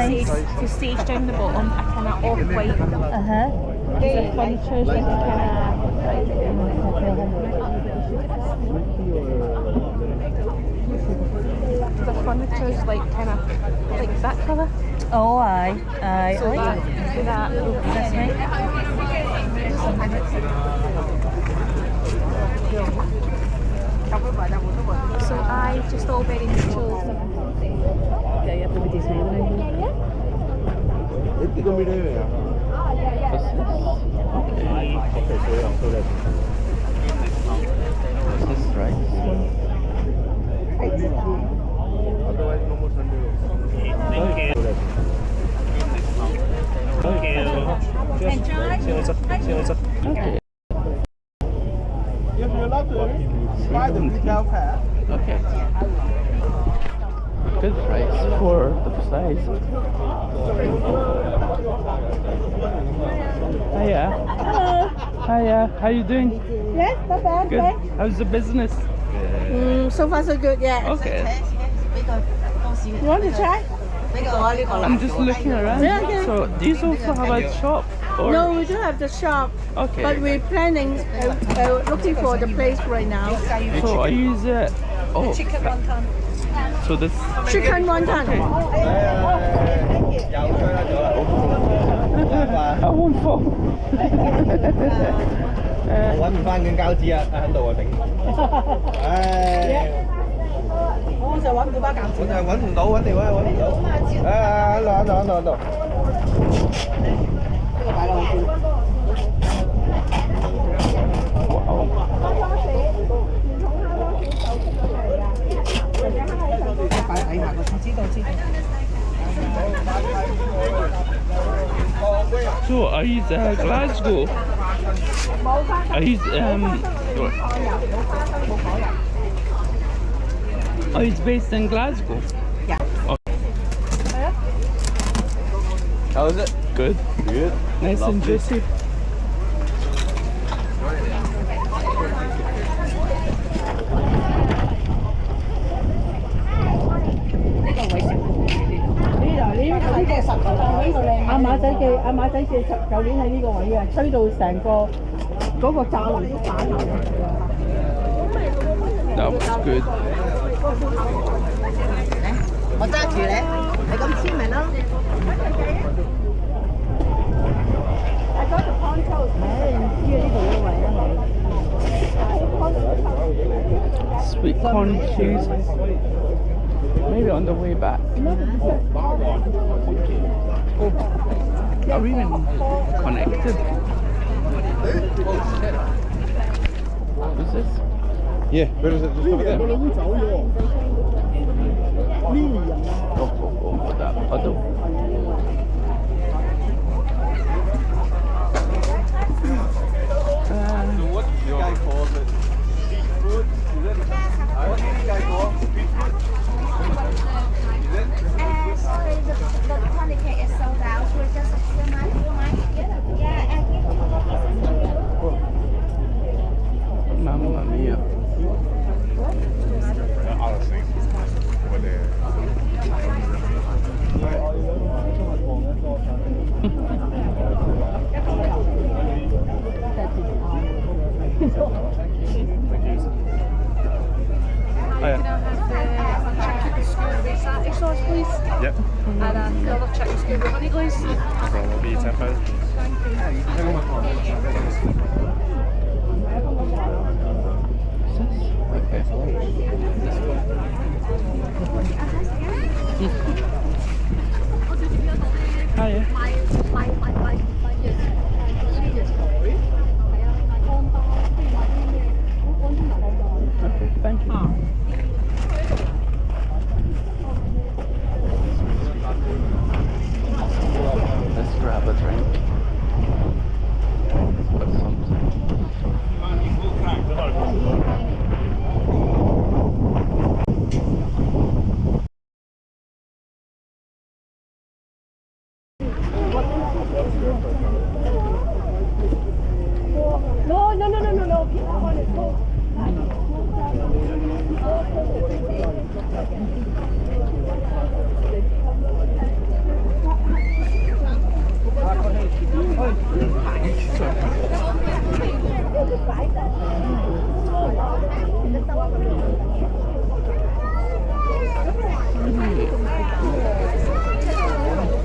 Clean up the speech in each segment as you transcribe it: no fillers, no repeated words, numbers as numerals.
nice. To stage down the bottom, a kind of off-white. The furniture's like a the furniture's kind of like that colour. Oh, aye. Aye. So that. This way. So I just all very neutral. Yeah, everybody's smiling. What's this? Is this right? Otherwise, no more Sunday. Thank you. Thank you. See you later. Okay. If you're allowed to buy the retail pack. Okay. Good price for the size. Hiya. Hello. Hiya. How you doing? Yes, not bad. Good. How's the business? So far so good, yeah. Okay. You want to try? I'm just looking around. Yeah, okay. So, do you also have a shop? Or? No, we do have the shop. Okay. But we're planning, looking for the place right now. So, I use it. Oh. Chicken wonton. So this. Chicken wonton. I won't fall. 我揾唔翻卷膠紙啊！喺度啊頂。唉，我就揾嗰包餃子。我就係揾唔到，揾地位揾唔到。喺度喺度喺度喺度。呢個擺落去。擺底下個，知道。So I use Glasgow. I use Oh, it's based in Glasgow. Yeah. Okay. How is it? Good. Good. Nice and juicy.阿馬仔嘅舊年喺呢個位啊，吹到成個嗰個炸龍都反流。That was good. 我揸住咧，係咁簽名咯。Sweet corn cheese. Maybe on the way back. Oh, are we even connected? What's this? Yeah, where is it? Just over there. Oh, that puddle. So what do you guys call it? Street food? Is it? What do you guys call street food? Is it? Sorry, the honey cake is sold out. We're just a few months. Yeah, and give Mamma mia. Honestly, over there. Satay sauce, please. Yep. And another chicken skewer with honey glaze. So will be 10 pounds. Okay. Hiya. Okay, thank you. Let's grab a drink. Or something.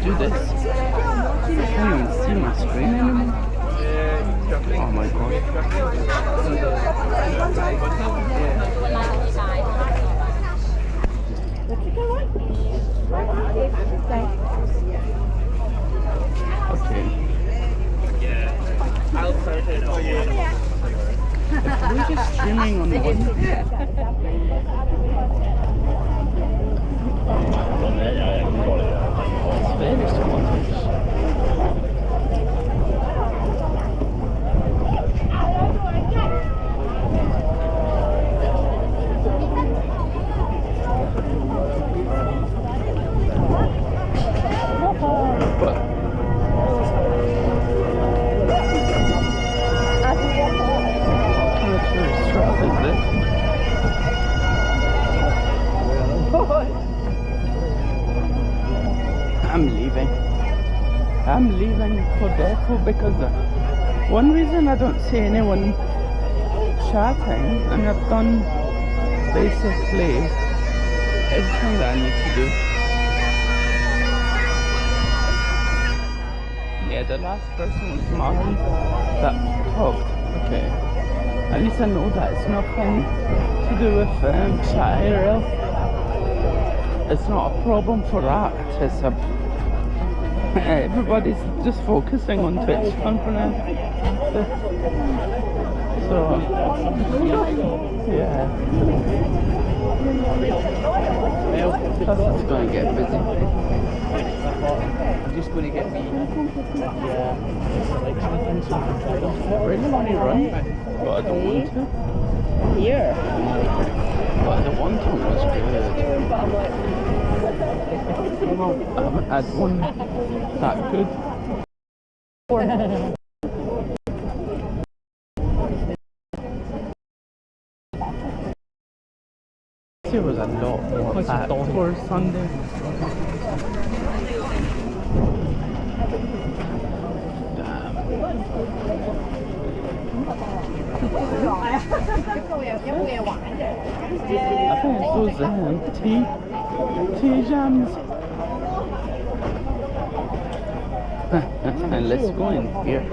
do this. I can't even see my screen anymore. Oh my god. Okay. Are we just streaming on one? It's very Scottish. But I'm leaving for Defo because one reason I don't see anyone chatting, and I've done basically everything that I need to do. Yeah, the last person was Martin that talked. Okay, at least I know that it's nothing to do with chat IRL. It's not a problem for that. It's a everybody's just focusing on Twitch for now. So yeah. Plus it's going to get busy. I'm just going to get me. Really want to run, but I don't want to. Here. But the one time was good. I haven't had one that good. There was a lot more packed for Sunday. Damn. I think it's those tea jams. And let's go in here.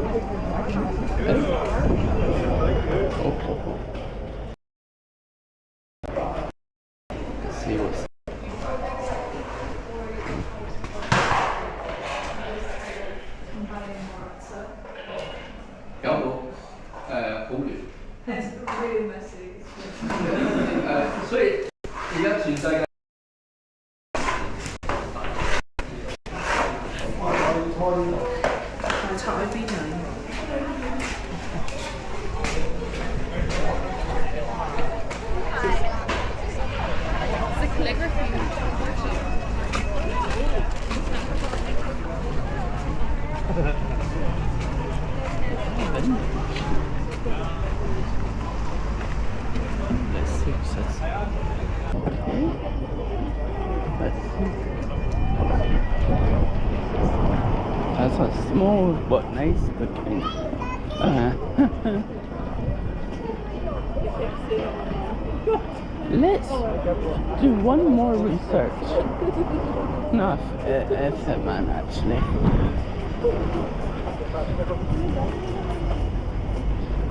Okay. Let's see what's. Hold it. It's really messy. 所以而家全世界。插喺邊啊？ The calligraphy. Let's see what's this. Okay. Let's see. That's a small but nice looking. Let's do one more research. No, if it man actually.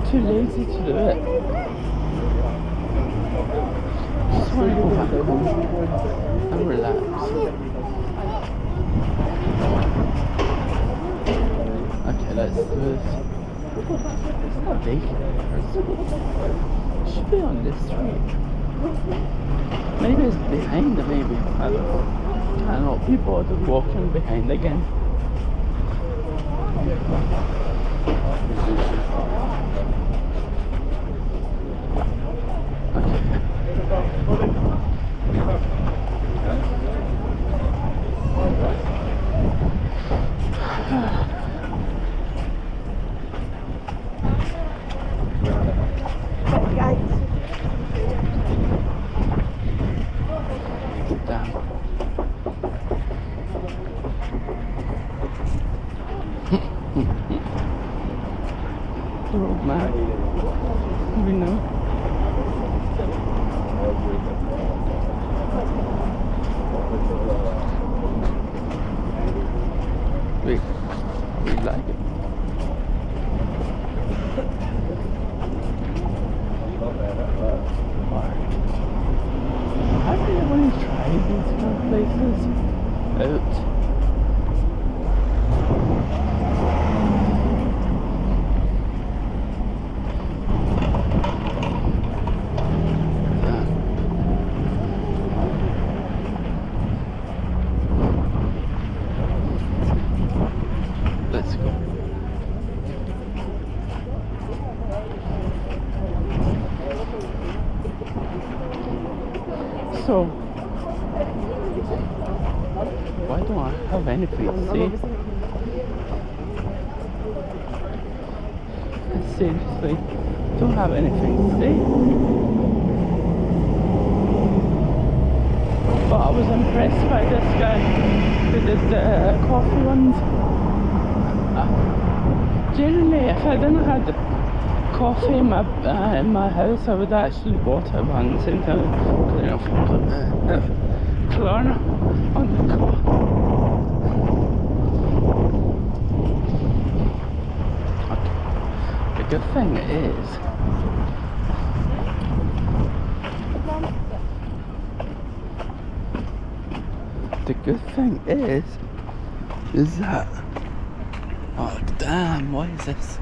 Too lazy to do it. Just want to go back home and relax. Okay, let's do this. It's not daycare. It should be on this street. Maybe it's behind, maybe. I don't know. I don't know. People are just walking behind again. Road map. We know. sweet. I really like it. I really want to try these kind of places out. Let's go. So, why don't I have anything to say? I seriously don't have anything to say. But I was impressed by this guy who did the coffee ones. Generally, if I didn't have coffee in my house, I would actually bought it once and clean off Klarna on the car. Okay. The good thing is, that, oh damn, why is this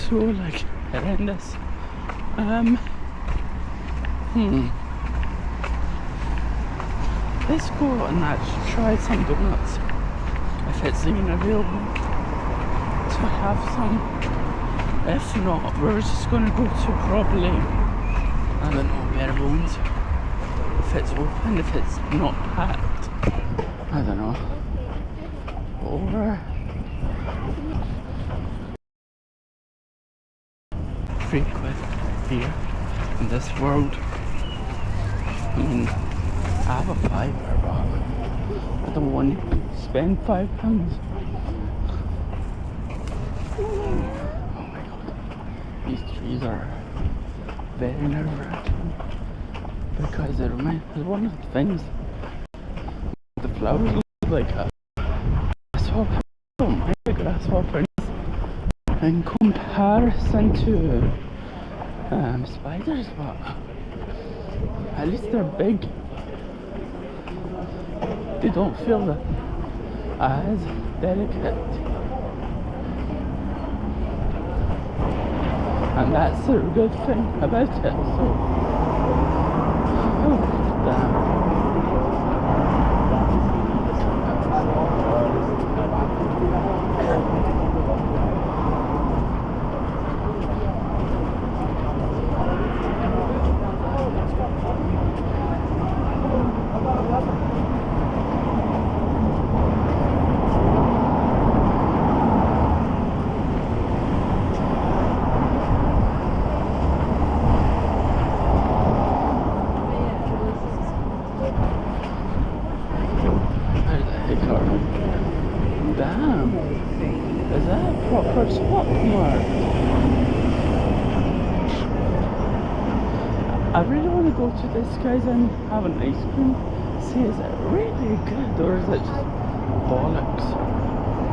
so like horrendous? Let's go and actually try some donuts if it's even available to have some. If not, we're just gonna go to probably, I don't know, Bare Bones. If it's open, if it's not packed, I don't know. Or 3 quid here in this world. I mean, I have a fiver, but I don't want to spend £5. Oh my god, these trees are very nerve-wracking because it reminds me of one of the things. The flowers look like a grasshopper. I don't mind the grasshoppers in comparison to spiders, but at least they're big. They don't feel as delicate, and that's the good thing about it. So, oh, damn. Damn, is that a proper spot mark? I really want to go to this guy's and have an ice cream. See, is it really good or is it just bollocks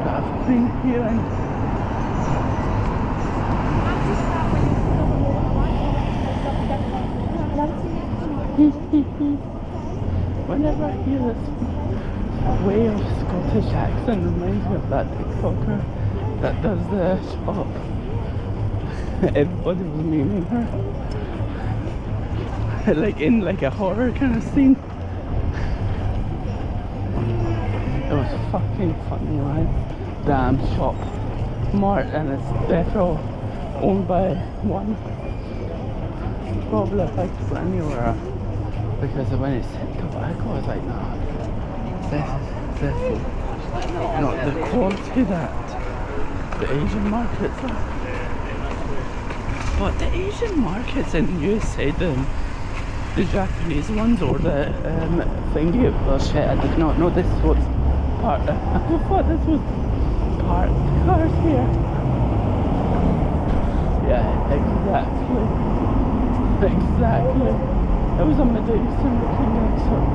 that I've been hearing? Whenever I hear this way of Scottish accent, reminds me of that TikToker that does the shop. Everybody was memeing her, like in like a horror kind of scene. It was fucking funny, right? Damn shop mart, and it's definitely owned by one. Probably if I could go anywhere, because when it said tobacco, I was like, no, this is not the quality that the Asian markets are. But the Asian markets in the USA, the Japanese ones, or the thingy, well shit, I did not know this was part of, I thought this was parked cars here. Yeah, exactly. Exactly. It was a Middle Eastern looking exit.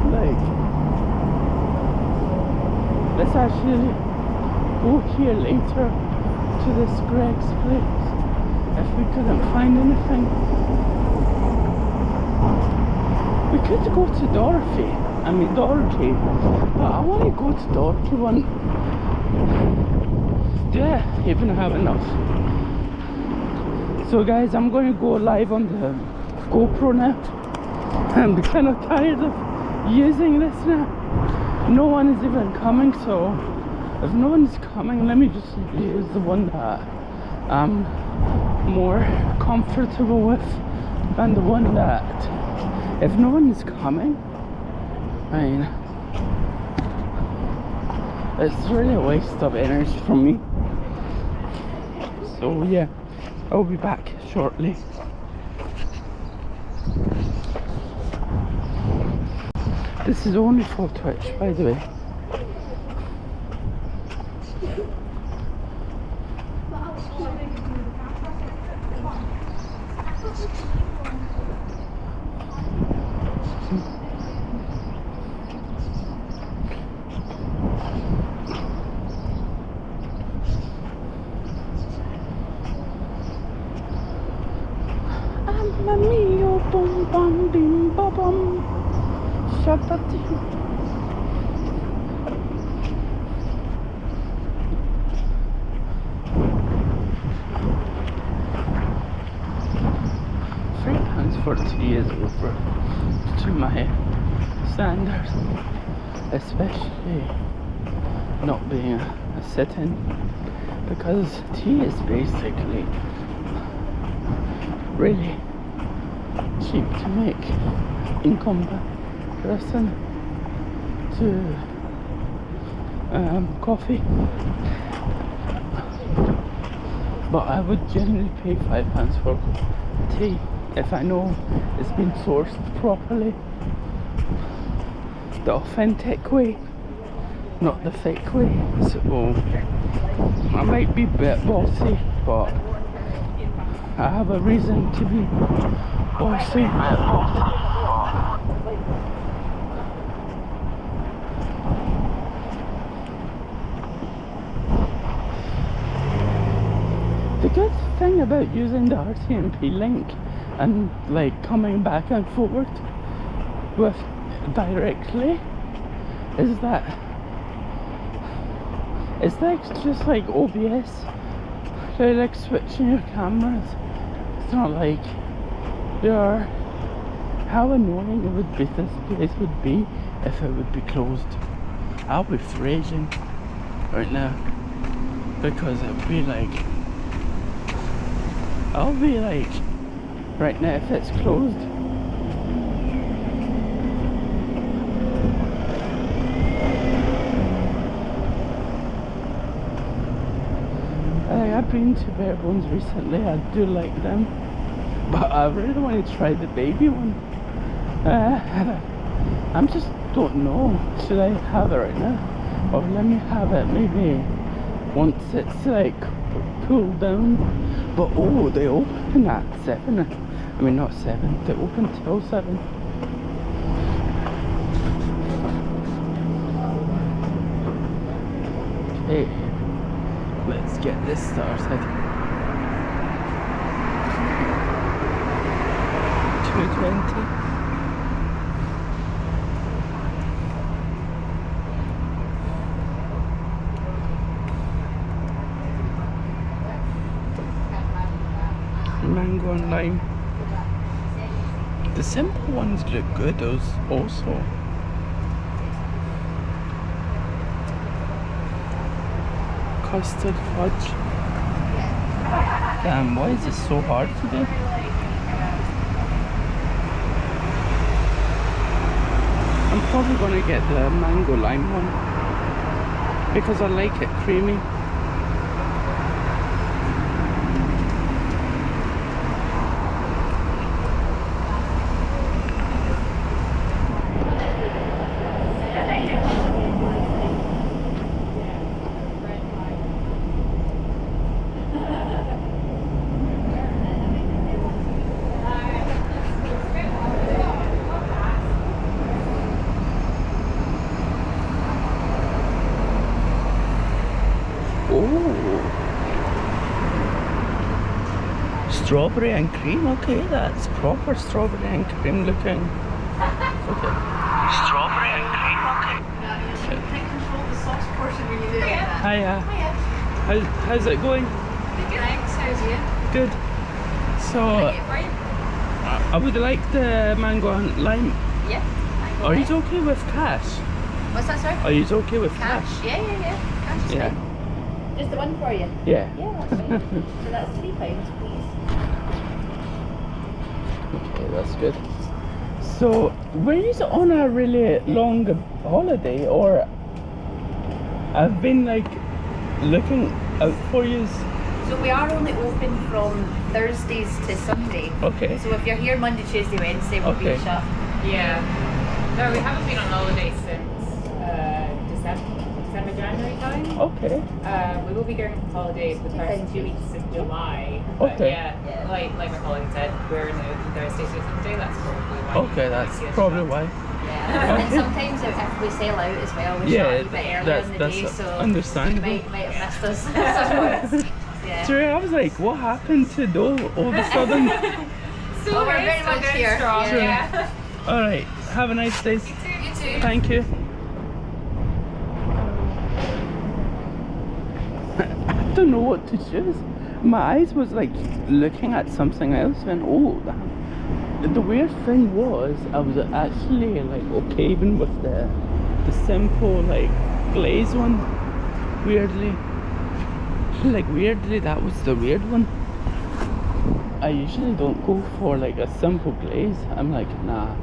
Like, let's actually go here later to this Greg's place if we couldn't find anything. We could go to Dorothy, but I want to go to Dorothy one. Do I even have enough? So guys, I'm going to go live on the GoPro now. I'm kind of tired of using this now. No one is even coming, so if no one is coming, let me just use the one that I'm more comfortable with than the one that, if no one is coming, I mean, it's really a waste of energy from me. So yeah, I'll be back shortly. This is only for Twitch, by the way. Mamma mia, bum bum bim ba bum. Shabati. £3 for tea is over to my standards, especially not being a sit-in, because tea is basically really cheap to make in comparison to coffee. But I would generally pay £5 for tea if I know it's been sourced properly, the authentic way, not the fake way. So I might be a bit bossy, but I have a reason to be bossy. The good thing about using the RTMP link and like coming back and forward with directly is that it's like just like OBS. So like switching your cameras. It's not like you're, how annoying it would be, this place would be if it would be closed. I'll be raging right now because it would be like, I'll be like right now if it's closed. I've been to Bare Bones recently. I do like them, but I really want to try the baby one. I'm just don't know. Should I have it right now, or let me have it maybe once it's like pulled down? But oh, they open at 7. I mean not 7. They open till 7. Okay. Let's get this started. 220. Mango and lime. The simple ones look good also. Custard fudge. Damn, why is this so hard today? I'm probably gonna get the mango lime one because I like it creamy. Strawberry and cream, okay, that's proper strawberry and cream looking. Okay. Strawberry and cream, okay. You can't control the sauce portion when you do it. Hiya. How's it going? Thanks, how's you? Good. So, I would like the mango and lime. Yeah. Are you okay with cash? What's that, sorry? Are you okay with cash? Yeah. Cash is Yeah. fine. Just the one for you? Yeah. Yeah, that's fine. So that's £3, please. Okay, that's good. So, were you on a really long holiday, or I've been like looking out for you? So we are only open from Thursdays to Sunday. Okay. So if you're here Monday, Tuesday, Wednesday, we'll Okay. be shut. Yeah. No, we haven't been on holiday since December, January time. Okay. We will be going on holidays the first 2 weeks of July. But Okay. yeah, like my colleague said, we're in the Thursday to Sunday. That's probably why. Okay, that's probably why. Yeah. And sometimes if we sell out as well, we Yeah, shut a wee bit earlier in the day, so understandable. you might have missed us at some points. Yeah. True, I was like, what happened to Doe all of a sudden? So Oh, we're very much going here. strong. Yeah. Yeah. Alright, have a nice day. You too. Thank you. I don't know what to choose. My eyes was like looking at something else and oh, the weird thing was I was actually like okay even with the simple like glaze one. Weirdly that was the weird one. I usually don't go for like a simple glaze. I'm like, nah.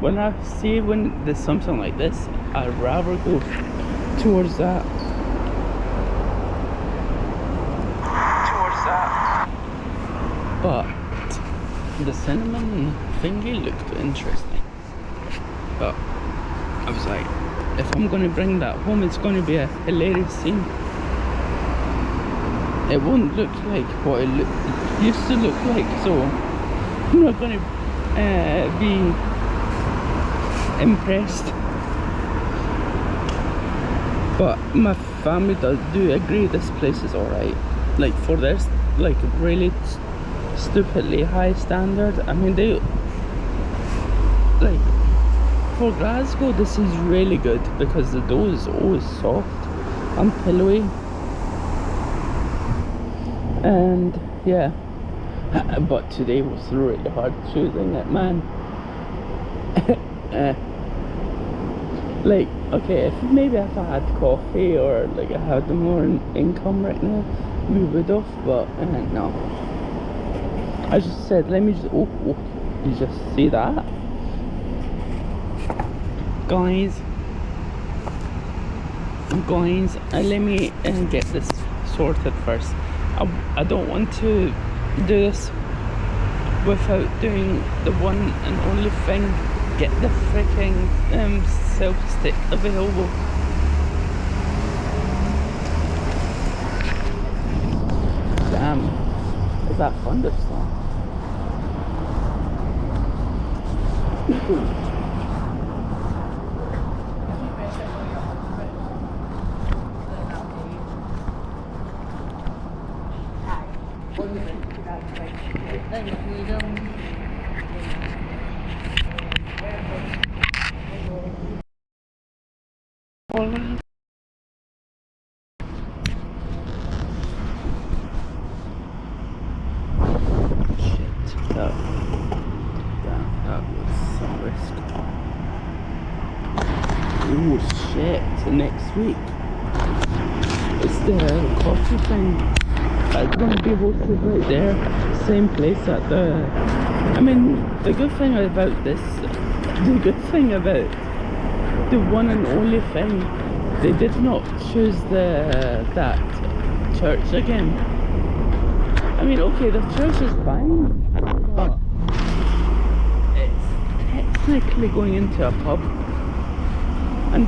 When there's something like this, I'd rather go towards that. But the cinnamon thingy looked interesting. But I was like, if I'm gonna bring that home, it's gonna be a hilarious scene. It won't look like what it used to look like, so I'm not gonna be impressed. But my family do agree this place is alright. Like for this, like really stupidly high standard. I mean, they like for Glasgow, this is really good because the dough is always soft and pillowy. And yeah, but today was really hard choosing it, man. Like, okay, if I had coffee or like I had more income right now, we would have, but no. I just said, let me just, oh, you just see that? Guys, let me get this sorted first. I don't want to do this without doing the one and only thing. Get the freaking self-stick available. Damn, is that thunderstorm? That was some risk. Oh shit, next week it's the coffee thing. It's going to be hosted right there, same place at the, I mean, the good thing about the one and only thing, they did not choose that church again. I mean, okay, the church is fine, but it's technically going into a pub. And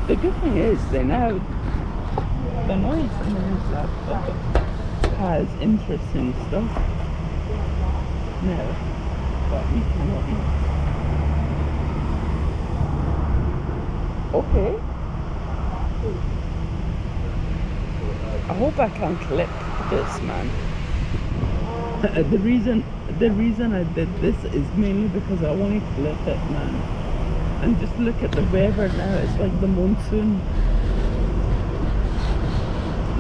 the good thing is, the noise in that pub has interesting stuff. No, but we cannot eat. Okay. I hope I can clip this, man. the reason I did this is mainly because I want to clip it, man. And just look at the weather now, it's like the monsoon.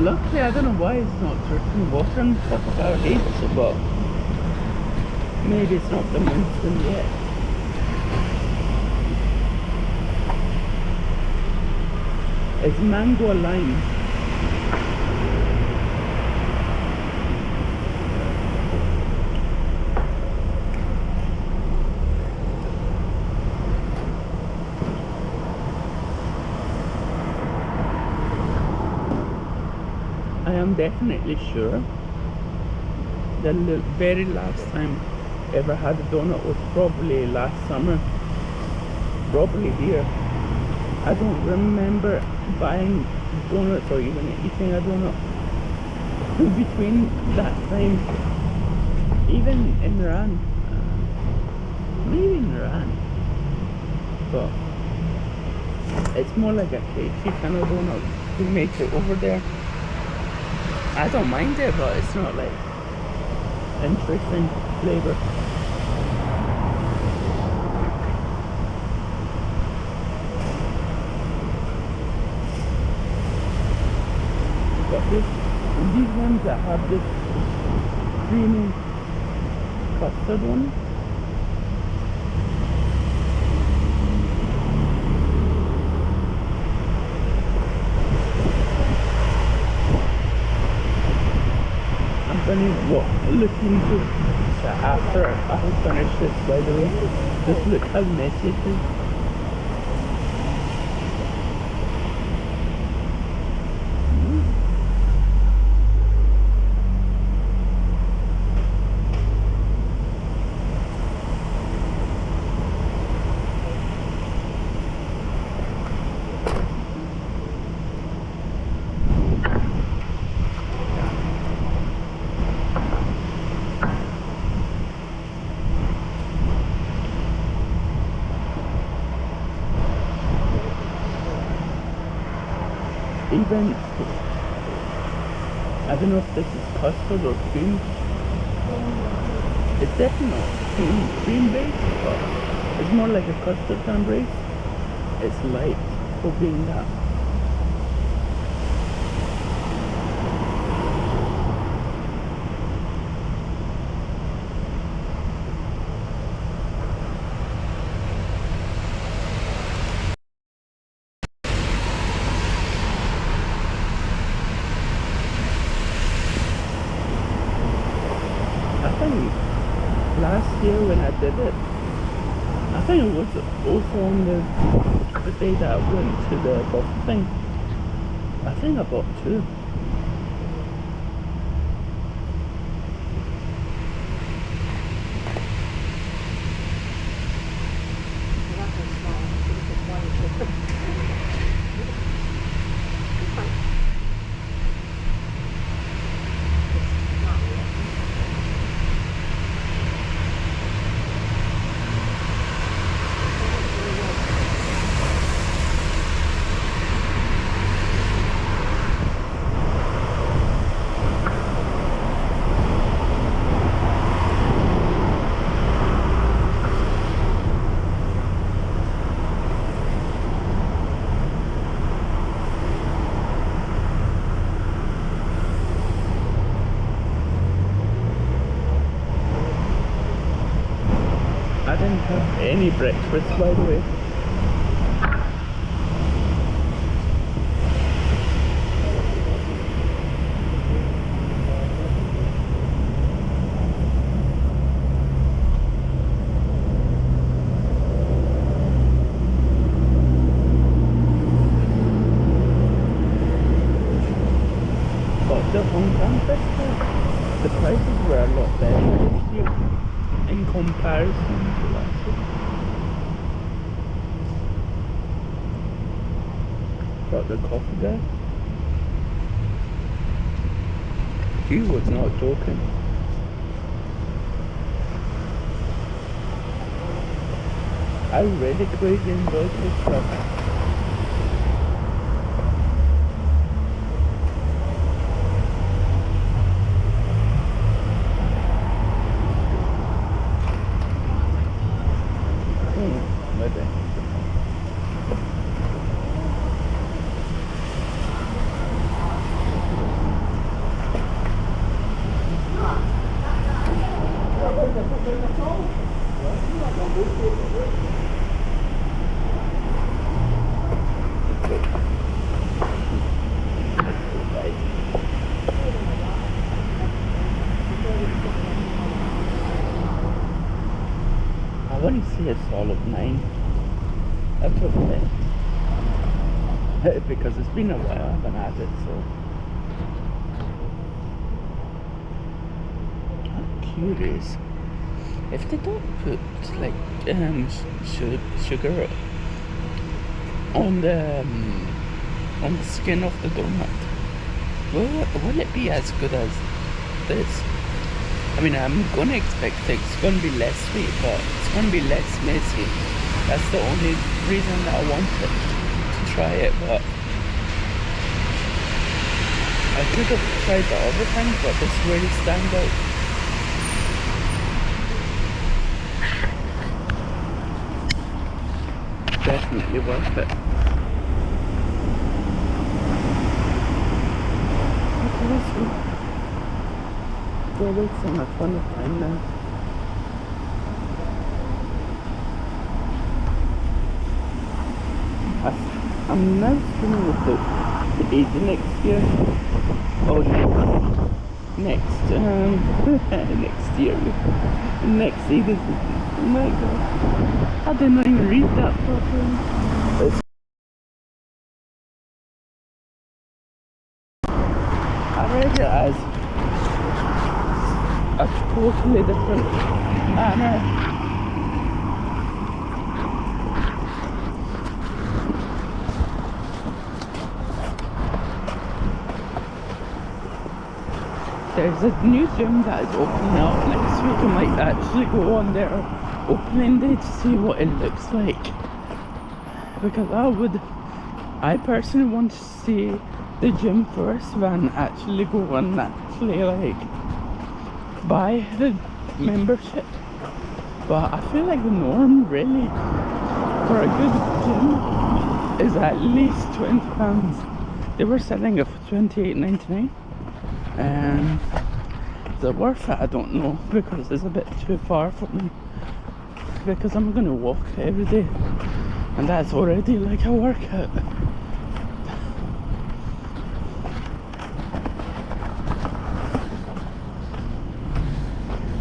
Luckily, I don't know why it's not dripping water on top of our heads, but maybe it's not the monsoon yet. It's mango lime. I am definitely sure the very last time I ever had a donut was probably last summer. Probably here. I don't remember buying donuts or even eating a donut between that time. Even in Iran. Maybe in Iran. But it's more like a cakey kind of donut to make it over there. I don't mind it, but it's not like interesting flavour. But these ones that have this creamy custard one, I'm gonna look into after I finish this, by the way. Just look how messy it is. Even, I don't know if this is custard or cream. It's definitely not cream based, but it's more like a custard kind of base. It's light for being that. Last year when I did it, I think it was also on the day that I went to the bottle thing. I think I bought two. I didn't have any breakfast, by the way. But the Hong Kong festival, the prices were a lot better this year in comparison to last year. Got the coffee there. He was not joking. I really crazy enjoyed this stuff. be a solid 9 out of 10. Because it's been a while I haven't had it, so I'm curious if they don't put like sugar on the skin of the donut, will it be as good as this? I mean, I'm gonna expect it's gonna be less sweet, but it's gonna be less messy. That's the only reason that I wanted to try it, but I could have tried the other things, but this really stands out. Definitely worth it. Okay, let's go. We're wasting a ton of time now. I'm now feeling about the 80 next year. Oh, next year. Next season. Oh my god. I did not even read that properly. I read it as a totally different manner. There's a new gym that is opening up next week. I might actually go on their opening day to see what it looks like, because I personally want to see the gym first than actually go and actually like buy the membership. But I feel like the norm really for a good gym is at least £20. They were selling it for £28.99. And is it worth it? I don't know, because it's a bit too far for me, because I'm gonna walk every day and that's already like a workout.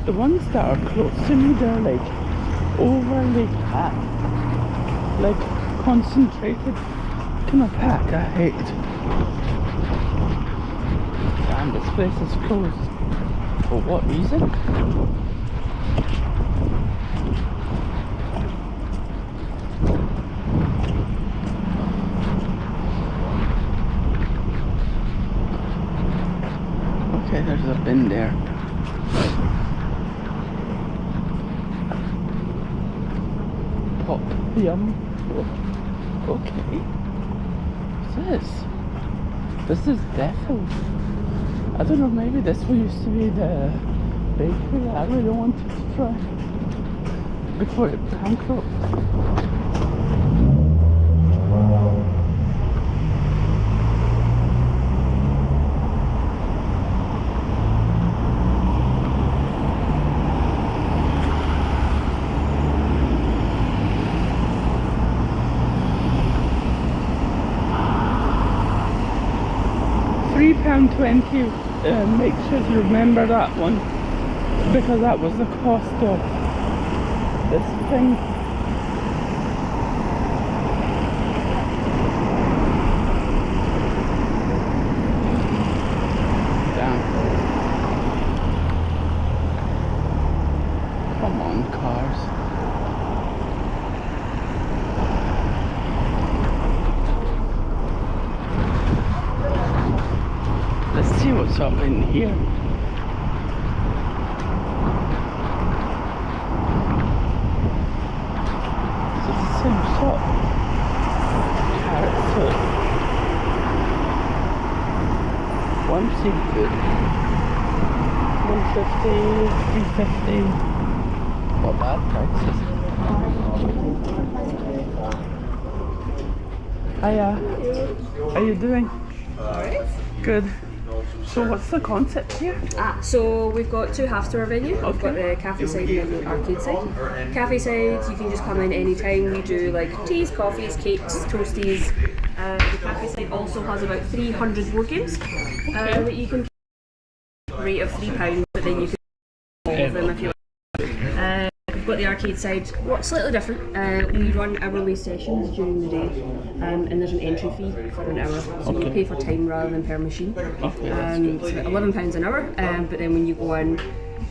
The ones that are close to me, they're like overly packed, like concentrated kind of packed. I hate. And this place is closed. For what reason? Okay, there's a bin there. Pop yum. Okay. What's this? This is Defo. I don't know, maybe this one used to be the bakery I really wanted to try before it bankrupt. £3.20. Make sure you remember that one, because that was the cost of this thing. Damn. Come on, cars. Let's see what's up in here. So it's the same shop. Carrot food. One seafood. 150, 350. Not bad prices. Hiya. How you doing? Alright. Good. So what's the concept here? So we've got two halves to our venue. We've got the cafe side and then the arcade side. Cafe side, you can just come in any time. We do like teas, coffees, cakes, toasties. The cafe side also has about 300 board games that you can rate of £3, but then you can all of them if you want. We've got the the arcade side, what's slightly different, we run hourly sessions during the day, and there's an entry fee for an hour, so you pay for time rather than per machine. Okay, It's about £11 an hour, but then when you go in,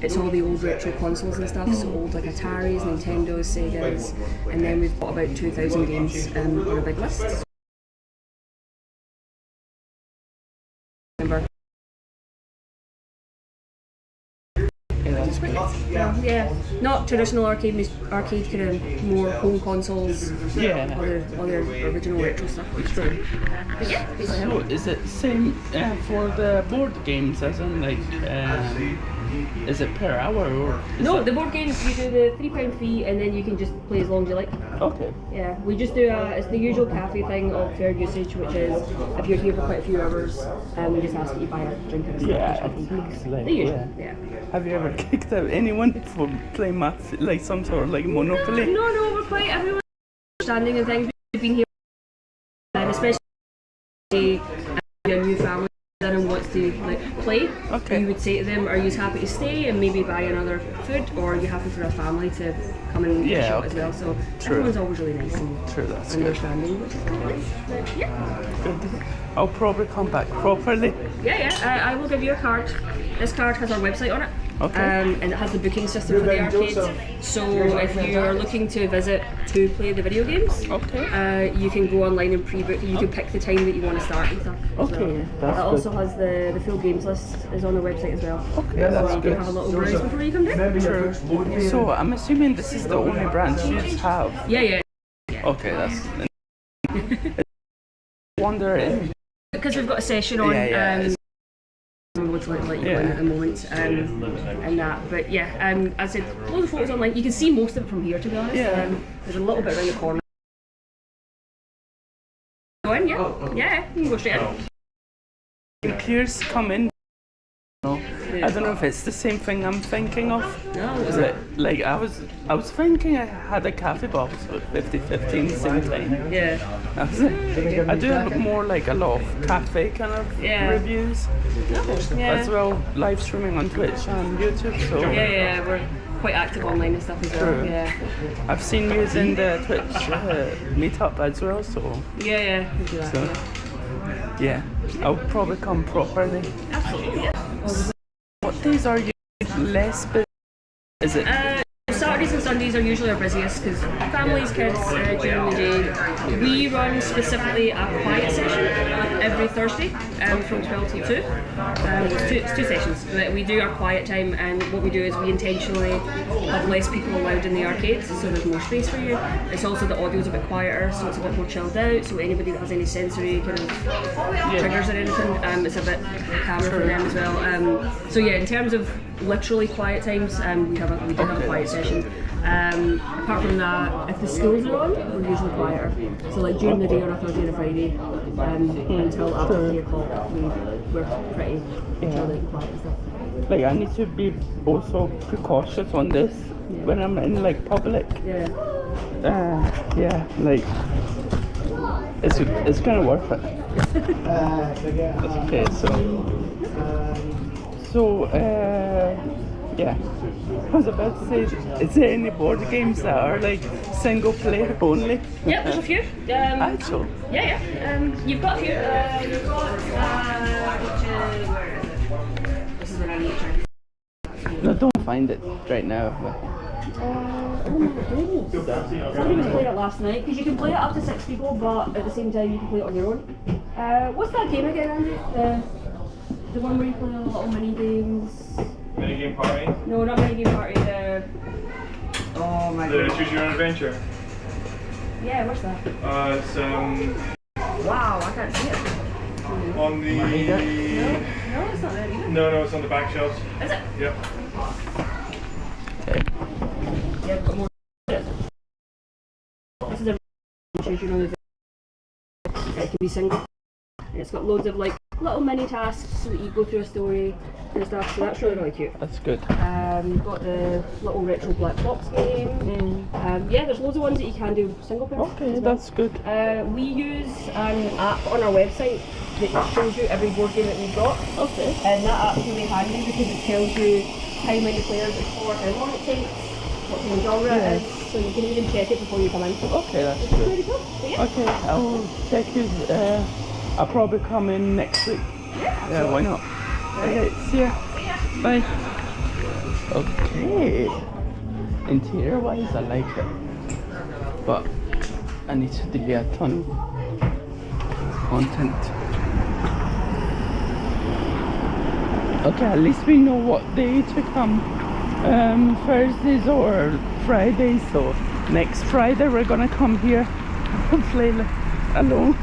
it's all the old retro consoles and stuff, so old like Ataris, Nintendos, Segas, and then we've got about 2,000 games on a big list. Yeah, not traditional arcade kind of more home consoles. Yeah. Other original retro stuff. True. But yeah, basically. So is it same for the board games, as in like, is it per hour or? No, the board games you do the £3 fee and then you can just play as long as you like. Okay. Yeah, we just do it's the usual cafe thing of fair usage, which is if you're here for quite a few hours, we just ask that you buy a drink and a Yeah, snack. it's like, The usual. Yeah. Have you ever kicked out anyone for playing math, like some sort of like Monopoly? No, we're quite everyone's understanding and things. We've been here, and especially if a new family and wants to like play. Okay. You would say to them, "Are you happy to stay and maybe buy another food, or are you happy for a family to come and get a shot as well?" So everyone's always really nice and True, that's good. understanding, which is quite nice. But yeah. Good. I'll probably come back properly. Yeah. I will give you a card. This card has our website on it. Okay. And it has the booking system for the arcades. So if you are looking to visit to play the video games, you can go online and pre-book. You can pick the time that you want to start and stuff. Okay, It that's also good. has the full games list is on the website as well. Okay, So that's you good. can have a little browse before you come down. True. So I'm assuming this is the only branch you have. Yeah. Okay, that's. Wondering. Because we've got a session on. Yeah. What's like you go in at the moment and that, but yeah, as I said, loads of photos online. You can see most of it from here, to be honest. Yeah. There's a little bit around the corner. Go in, yeah, you can go straight in. Peers come in. No, I don't know if it's the same thing I'm thinking of. No, Is it like I was thinking I had a cafe box with 50-15 same time. Yeah. That was it. I do more like a lot of cafe kind of reviews as well, live streaming on Twitch and YouTube. So Yeah, we're quite active online and stuff as well. True. Yeah. I've seen you in the Twitch meetup as well. So Yeah, we do that. So, yeah, I'll probably come properly. Absolutely. Yeah. What days are you less busy? Is it? Saturdays and Sundays are usually our busiest because families, kids during the day. We run specifically a quiet session every Thursday from 12 till 2. It's two sessions. But we do our quiet time, and what we do is we intentionally have less people allowed in the arcades, so there's more space for you. It's also the audio's a bit quieter, so it's a bit more chilled out. So anybody that has any sensory kind of triggers or anything, it's a bit calmer for them as well. So yeah, in terms of literally quiet times, we do have a quiet session. Apart from that, if the schools are on, we're usually quieter. So like during the day on a Thursday and a Friday, until after 3 o'clock, we're pretty chilled out and quiet and stuff. Like I need to be also precautious on this when I'm in like public. Yeah. Like it's kind of worth it. Okay, so yeah. I was about to say, is there any board games that are like single player only? Yeah, there's a few. Actually. Yeah. You've got a few. You've got this is what I need to try. No, don't find it right now. Somebody was playing it last night because you can play it up to 6 people, but at the same time you can play it on your own. What's that game again, Andy? The one where you play a little mini games. Minigame party? No, not mini game party. Oh my god. The Choose Your Own Adventure. Yeah, what's that? It's Wow, I can't see it. on the. No, it's not there either. No, it's on the back shelves. Is it? Yep. Okay. Yeah, I've got more. This is a Choose Your Own Adventure. It can be single. And it's got loads of like little mini tasks so that you go through a story and stuff, so that's really cute. That's good. You've got the little retro black box game. Yeah, there's loads of ones that you can do single player. Okay, that's good. We use an app on our website that shows you every board game that we've got. Okay. And that app's really handy because it tells you how many players it's for, how long it takes, what kind of genre it is, so you can even check it before you come in. Okay, that's good. Pretty cool. But yeah. Okay, I will check you. I'll probably come in next week. Yeah, why not? Okay, see ya. Bye. Okay. Interior wise, I like it. But I need to delete a ton of content. Okay, at least we know what day to come. Thursdays or Fridays. So next Friday we're gonna come here and play alone.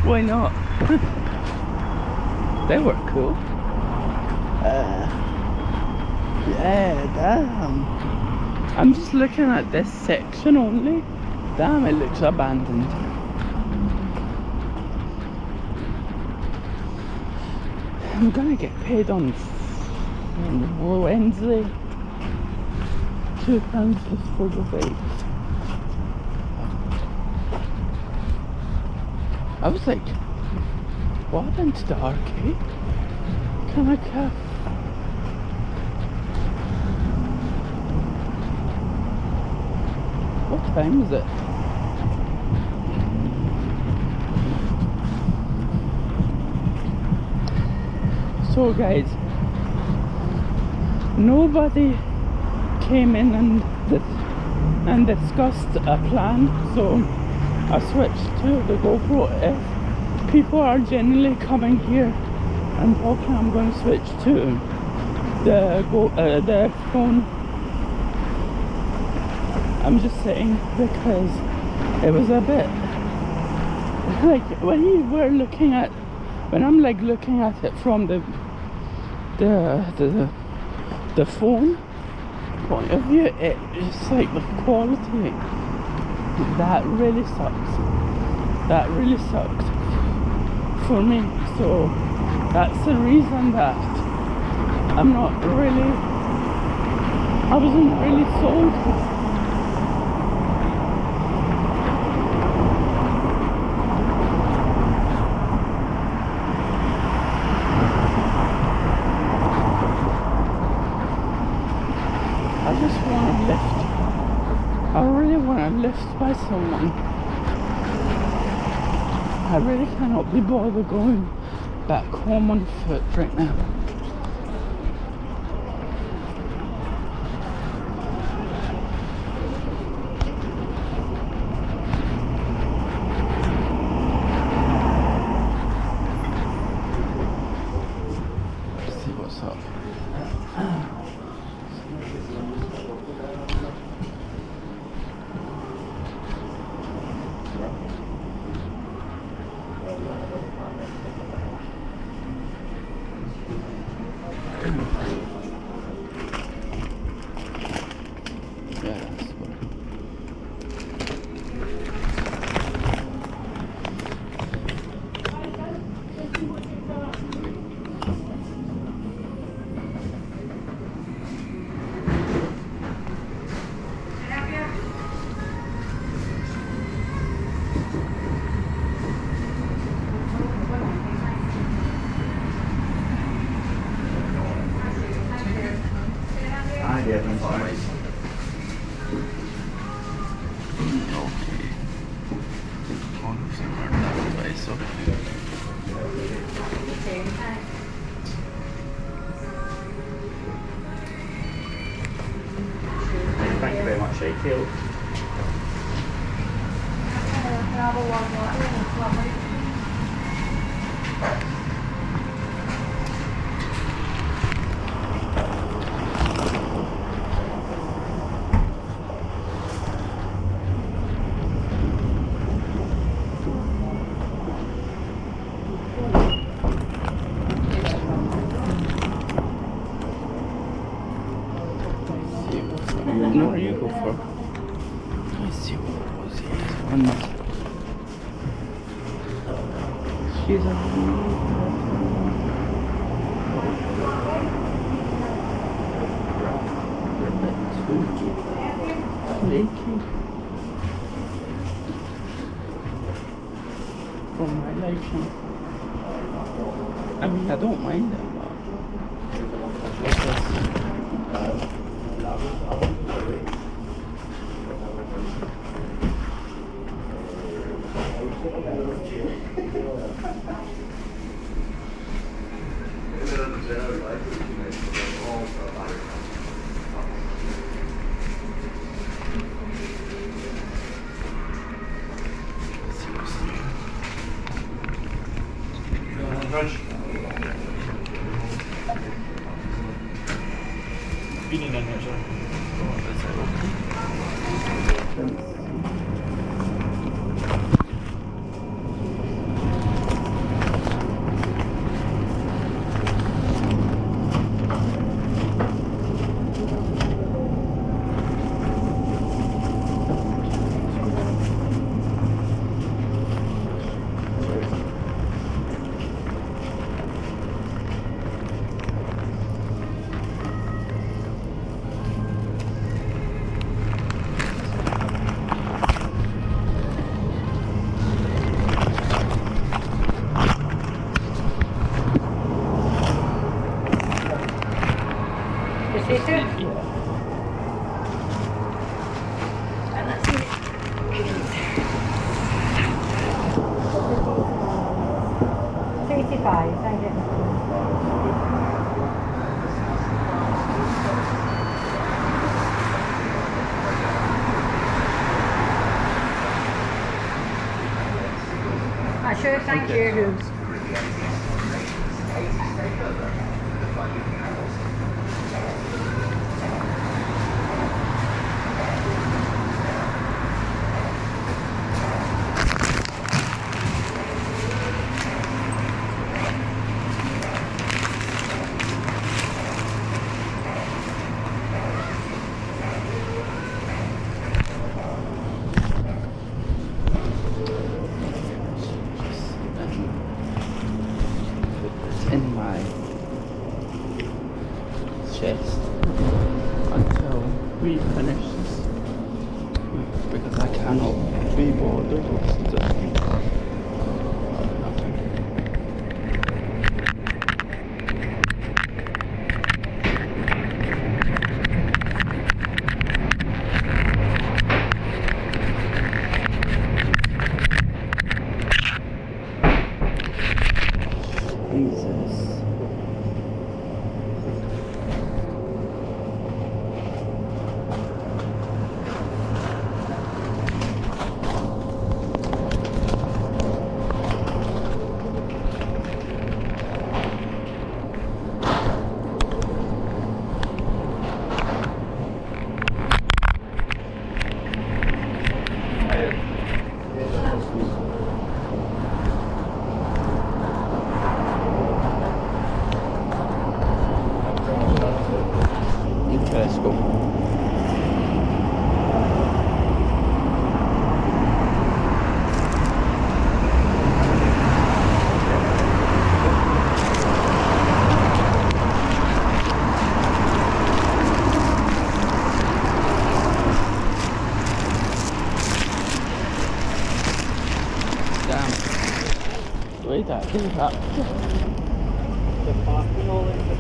Why not? They were cool. Yeah, damn. I'm just looking at this section only. Damn, it looks abandoned. I'm gonna get paid on Wednesday. £2 just for the vapes. I was like, what happened to the arcade? Can I have? What time is it? So guys, nobody came in and discussed a plan, so I switched to the GoPro. If people are generally coming here and talking, I'm going to switch to the phone. I'm just saying because it was a bit like when I'm like looking at it from the phone point of view, it's like the quality that really sucks. That really sucked for me. So that's the reason that I wasn't really sold. I just want a lift. I really want a lift by someone. I really cannot be bothered going back home on foot right now. Let's see what's up. Yeah, that's what. Thank you very much, Sheffield. No, you go for. Let's see what was it. One more. She's a bit too flaky for my liking. I mean, I don't mind it, but Sure, thank you. In my chest until we finish this, because I cannot be bothered with nothing. Jesus. Let's go. Damn. Wait, that is that. The parking all in the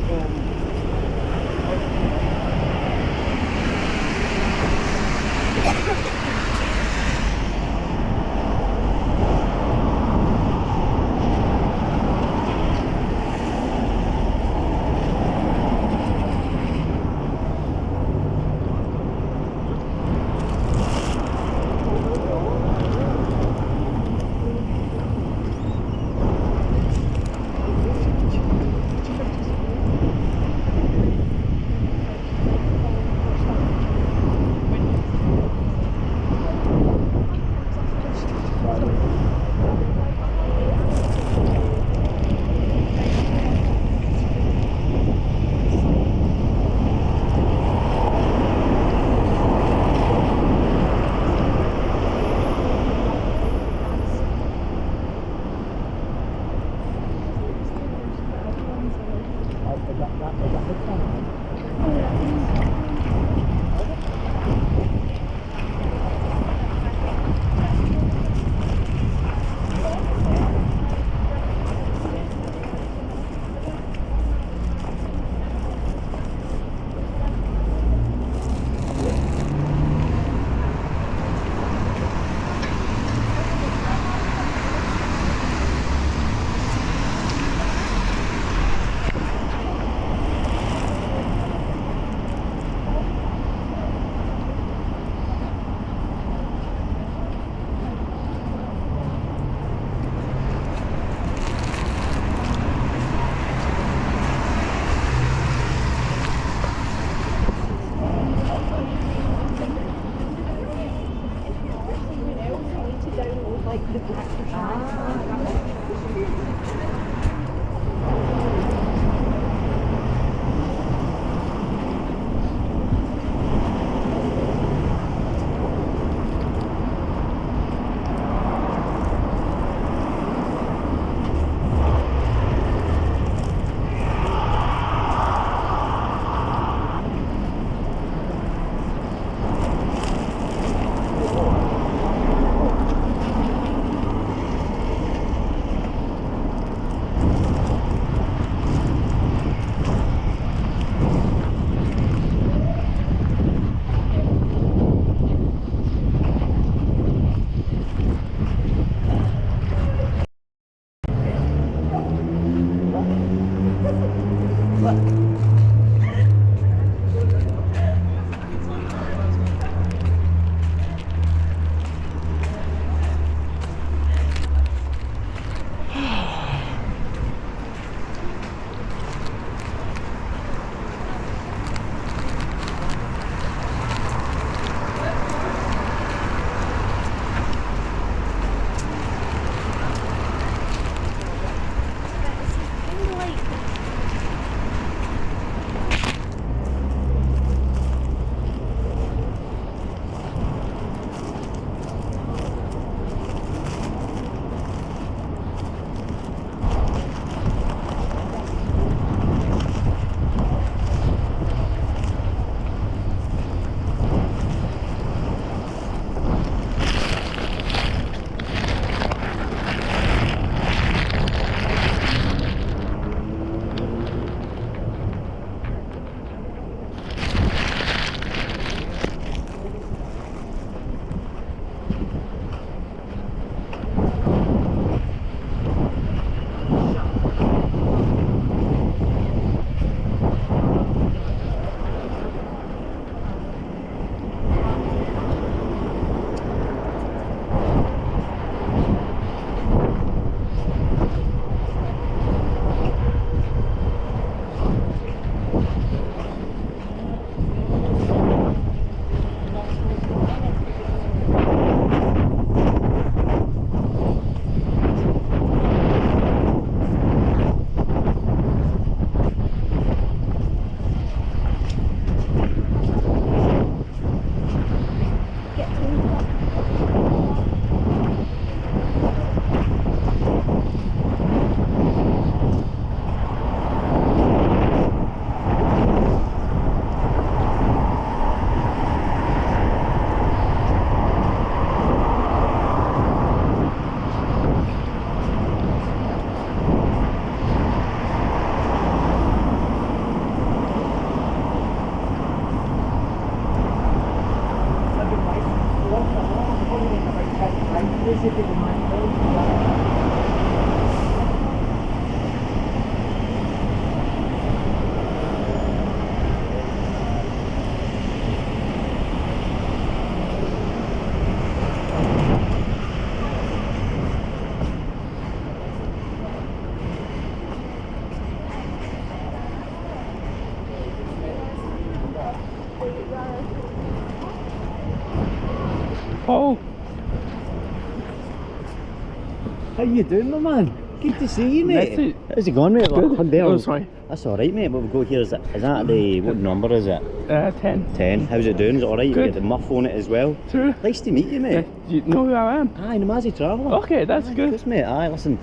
How you doing, my man? Good to see you, mate. Nice to- How's it going, mate? Good. There. Oh, sorry. That's alright, mate. What we've got here is that the, what number is it? 10. 10. How's it doing? Is it alright? You Good. got the muff on it as well. True. Nice to meet you, mate. Do you know who I am? Aye, Namazi Traveller. Okay, that's good. Yes, mate. Aye, listen.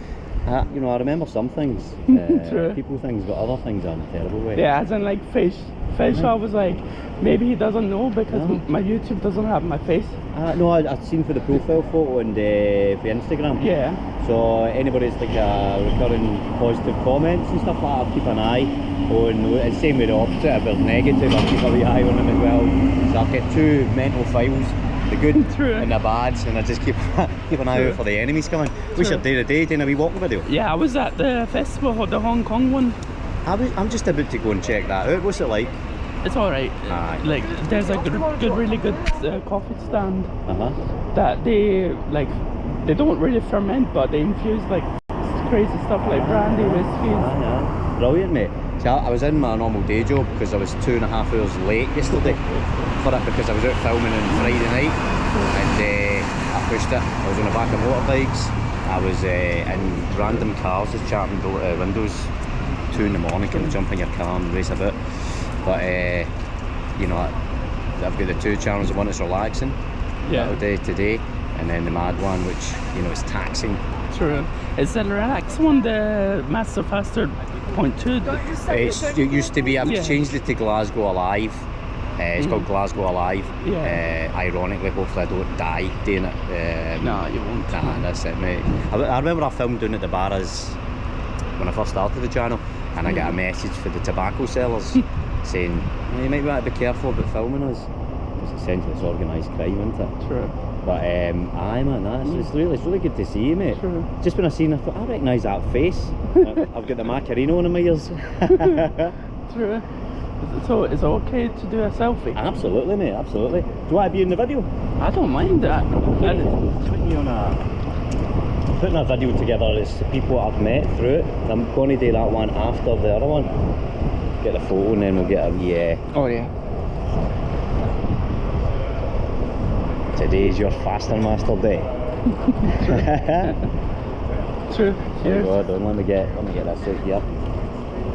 You know, I remember some things, True. people things, but other things are in a terrible way. Yeah, as in like face. I was like, maybe he doesn't know because my YouTube doesn't have my face. No, I've seen for the profile photo and for Instagram. Yeah. So anybody that's like recurring positive comments and stuff like that, I'll keep an eye on. And same with the opposite, if there's negative, I'll keep a wee eye on them as well. So I'll get two mental files, the good True. and the bads, and I just keep an eye out for the enemies coming. What's your day to day, doing a wee walking video? Yeah, I was at the festival, the Hong Kong one. I'm just about to go and check that out. What's it like? It's alright. Aye. Like, there's a really good coffee stand Uh-huh. that they don't really ferment, but they infuse like crazy stuff like brandy, whiskies. Yeah. Brilliant, mate. See, I was in my normal day job because I was 2.5 hours late yesterday for it because I was out filming on Friday night and I pushed it. I was on the back of motorbikes. I was in random cars just chatting windows 2 in the morning, kind of jump in your car and race about. But you know, I've got the 2 channels, the one that's relaxing, little day today, and then the mad one, which you know is taxing. True. Is the relaxed one the Master Faster .2? It used to be. I've Yeah. changed it to Glasgow Alive. It's called Glasgow Alive. Yeah. Ironically, hopefully I don't die doing it. No, you won't. Nah, that's it, mate. I remember I filmed down at the Barras when I first started the channel, and I got a message for the tobacco sellers saying, you might want to be careful about filming us, because essentially it's organised crime, isn't it? True. But aye, man, it's really good to see you, mate. True. Just when I seen, I thought I recognise that face. I've got the Macarino in my ears. True. So it's okay to do a selfie? Absolutely, mate. Absolutely. Do you want to be in the video? I don't mind that. Putting a video together is the people I've met through it. I'm going to do that one after the other one. Get the photo and then we'll get a wee. Oh yeah. Today's your faster master day. True. Cheers. Oh, God, let me get this out here.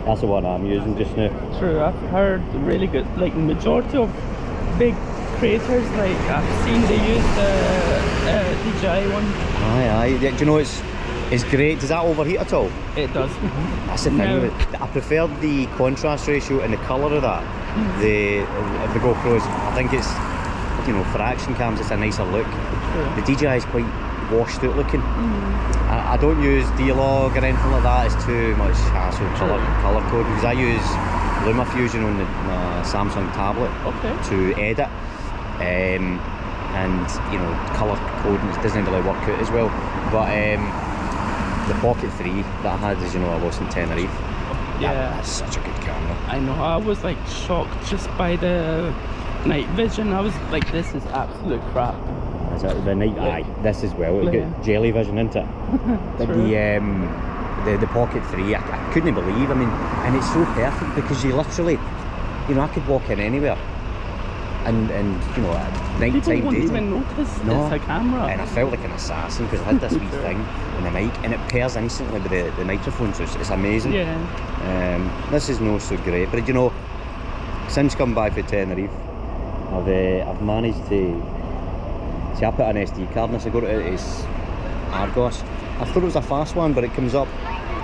That's the one I'm using just now. True. I've heard really good. Like majority of big creators, like I've seen they use the DJI one. Aye. Do you know it's great? Does that overheat at all? It does. That's the thing No. with it. I prefer the contrast ratio and the colour of that. The GoPros, I think it's, you know, for action cams it's a nicer look. The DJI is quite washed out looking. I don't use D-Log or anything like that. It's too much hassle colour coding, because I use LumaFusion on my Samsung tablet to edit. And you know, colour coding doesn't really work out as well. But the Pocket 3 that I had, as you know, I was in Tenerife. That's such a good camera. I know. I was like shocked just by the night vision. I was like, this is absolute crap. Is that the night? Aye, this as well. It's got jelly vision into it. But the Pocket 3, I couldn't believe. I mean, and it's so perfect because you literally, you know, I could walk in anywhere. And you know, at night People time, won't even notice it's a camera. And I felt like an assassin because I had this wee thing on the mic, and it pairs instantly with the microphone, so it's amazing. This is no so great, but you know, since coming back from Tenerife, I've managed to. See, I put an SD card in this. I got it as Argos. I thought it was a fast one, but it comes up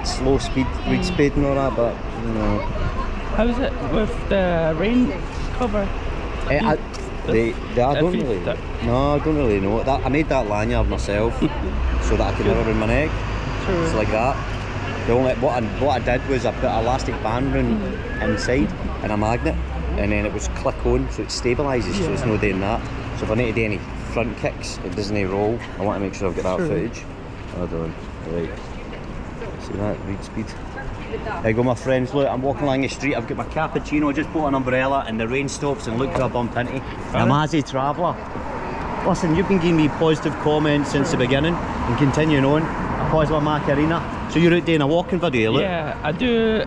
slow speed, read speed and all that. But you know, how's it with the rain cover? I don't really know. I made that lanyard myself so that I could have it around my neck. It's like that. What I did was I put an elastic band round inside and a magnet, and then it was click on, so it stabilises, so it's not doing that. So if I need to do any front kicks, it doesn't roll. I want to make sure I've got that footage. Hold on. Right. See that? Read speed. There you go, my friends. Look, I'm walking along the street. I've got my cappuccino, just bought an umbrella, and the rain stops, and look who I bump into. Namazi Traveller. Listen, you've been giving me positive comments since the beginning, and continuing on. I pause my Macarena. So you're out doing a walking video, look? Yeah, I do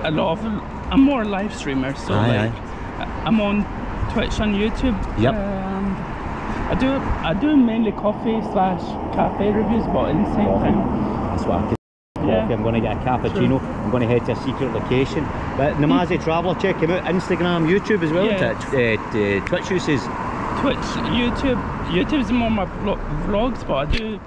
a lot of. I'm more a live streamer, so I'm on Twitch and YouTube. Yep. I do mainly coffee / cafe reviews, but in the same time, That's what I could. Yeah. Coffee. I'm going to get a cappuccino. I'm going to head to a secret location. But Namazi Traveller, check him out. Instagram, YouTube as well. Yeah. Twitch uses. Twitch, YouTube's more my vlogs, but I do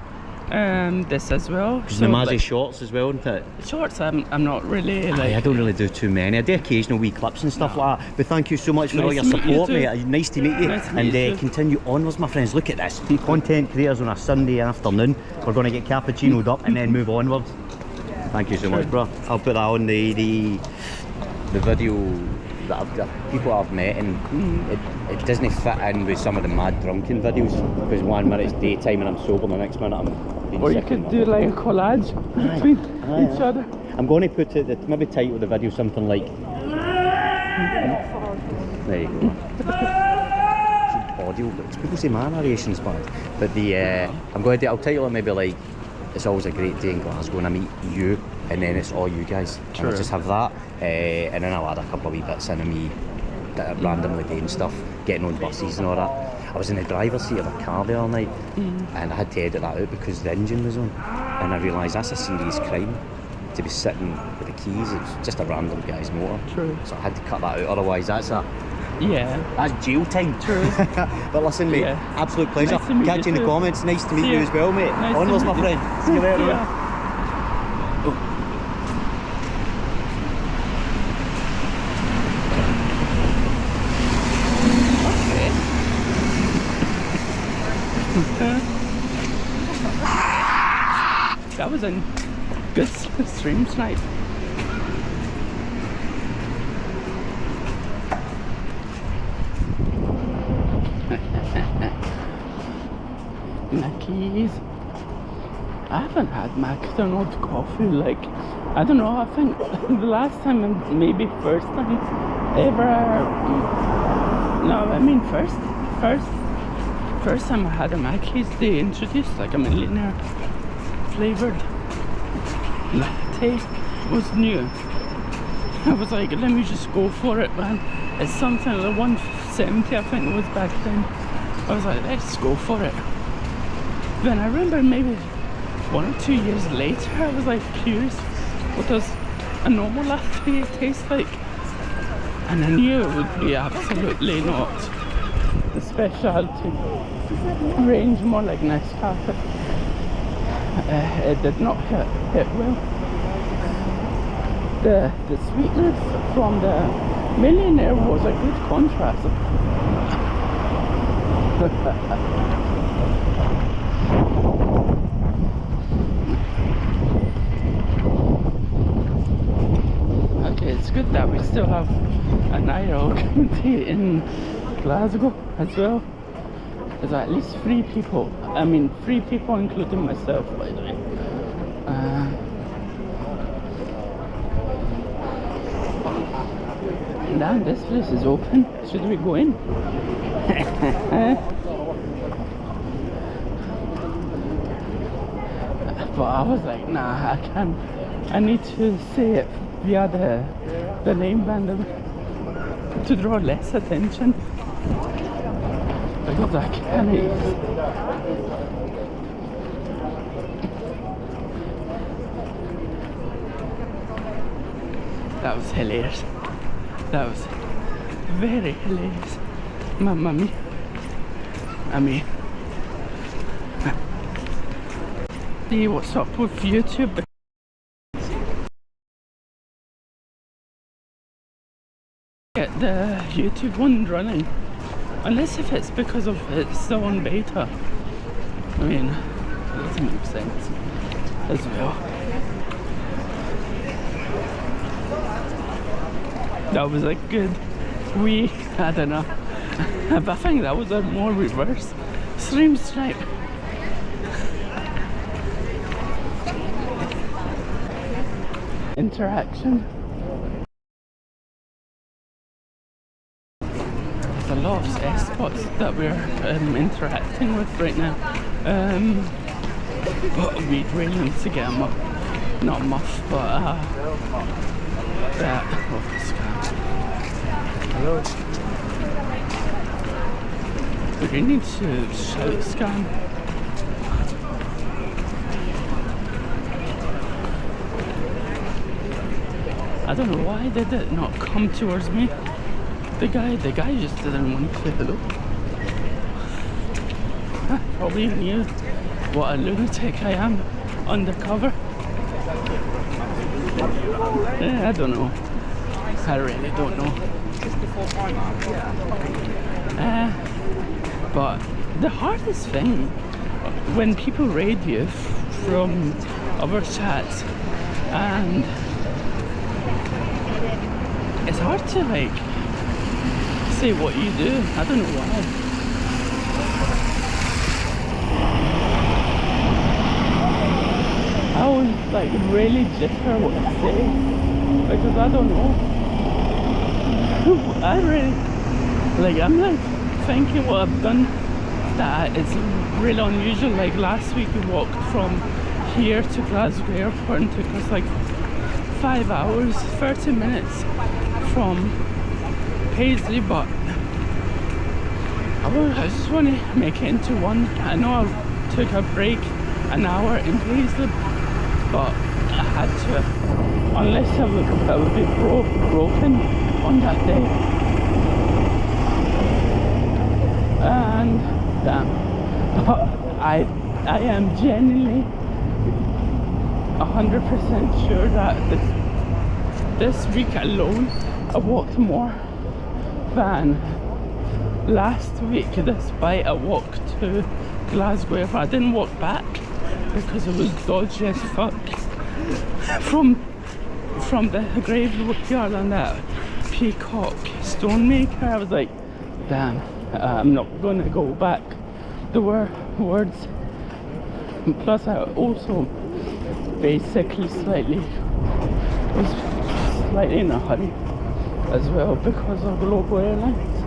this as well. So, Namazi like, shorts as well, isn't it? shorts, I'm not really like. I don't really do too many. I do occasional wee clips and stuff like that. But thank you so much for all your Nice to meet you support, too. mate. Nice to meet you. Nice to meet you And too. continue onwards, my friends. Look at this. Content creators on a Sunday afternoon. We're going to get cappuccinoed up and then move onwards. Thank you so much, bro. I'll put that on the video that I've got. People I've met, and it doesn't fit in with some of the mad drunken videos, because 1 minute it's daytime and I'm sober, the next minute I'm being Or you sick could and do like a collage between each other. I'm going to put it, maybe title the video something like. There you go. Audio, but people say my narration's bad. But I'll title it maybe like, it's always a great day in Glasgow and I meet you, and then it's all you guys. And I'll just have that, and then I'll add a couple of wee bits in of me that randomly doing stuff, getting on buses and all that. I was in the driver's seat of a car the other night, and I had to edit that out because the engine was on, and I realised that's a serious crime, to be sitting with the keys. It's just a random guy's motor. True. So I had to cut that out, otherwise that's jail time. True. But listen, mate, absolute pleasure. Nice to meet Catch you in the too. comments. Nice to meet See you ya. as well, mate. Nice to Onwards, my meet you. friend. See you later. See ya. mate. That was a good stream tonight. Mackies. I haven't had McDonald's coffee, like, I don't know, I think the last time, and maybe first time ever, no, I mean first time I had a Mackies, they introduced like a millionaire flavoured latte. It was new. I was like, let me just go for it, man. It's something like 170, I think it was back then. I was like, let's go for it. Then I remember maybe 1 or 2 years later, I was like curious, what does a normal latte taste like? And I knew it would be absolutely not the specialty range, more like Nescafe. It did not hit well. The sweetness from the millionaire was a good contrast. Okay, it's good that we still have a night out in Glasgow as well. There's at least 3 people. I mean, 3 people including myself, by the way. Damn, this place is open. Should we go in? But I was like, nah, I can't. I need to say it via the name band to draw less attention. Because I can't eat. That was hilarious. That was very hilarious. Mamma mia. I mean, see what's up with YouTube. Get the YouTube one running, unless if it's because of it's still on beta. I mean, it doesn't make sense as well. That was a good I don't know, but I think that was a more reverse stream stripe. Interaction. There's a lot of spots that we're interacting with right now. But weed railings to get a muff, not a muff, but that. Oh, hello. We need to shout scan. I don't know why they did not come towards me. The guy just didn't want to say hello. Probably knew what a lunatic I am undercover. I don't know. I really don't know. But the hardest thing when people raid you from other chats, and it's hard to like say what you do. I don't know why. I always like really jitter what to say because I don't know. I really like, I'm like thinking what I've done that is really unusual. Like last week we walked from here to Glasgow airport and took us like 5 hours 30 minutes from Paisley, but I just want to make it into one. I know I took a break an hour in Paisley, but I had to, unless I would be broken on that day. And damn, I am genuinely 100% sure that this week alone I walked more than last week, despite I walked to Glasgow. I didn't walk back because it was dodgy as fuck from the graveyard and that peacock stonemaker. I was like, damn, I'm not gonna go back. There were words, plus I also basically was slightly in a hurry as well because of Global Airlines.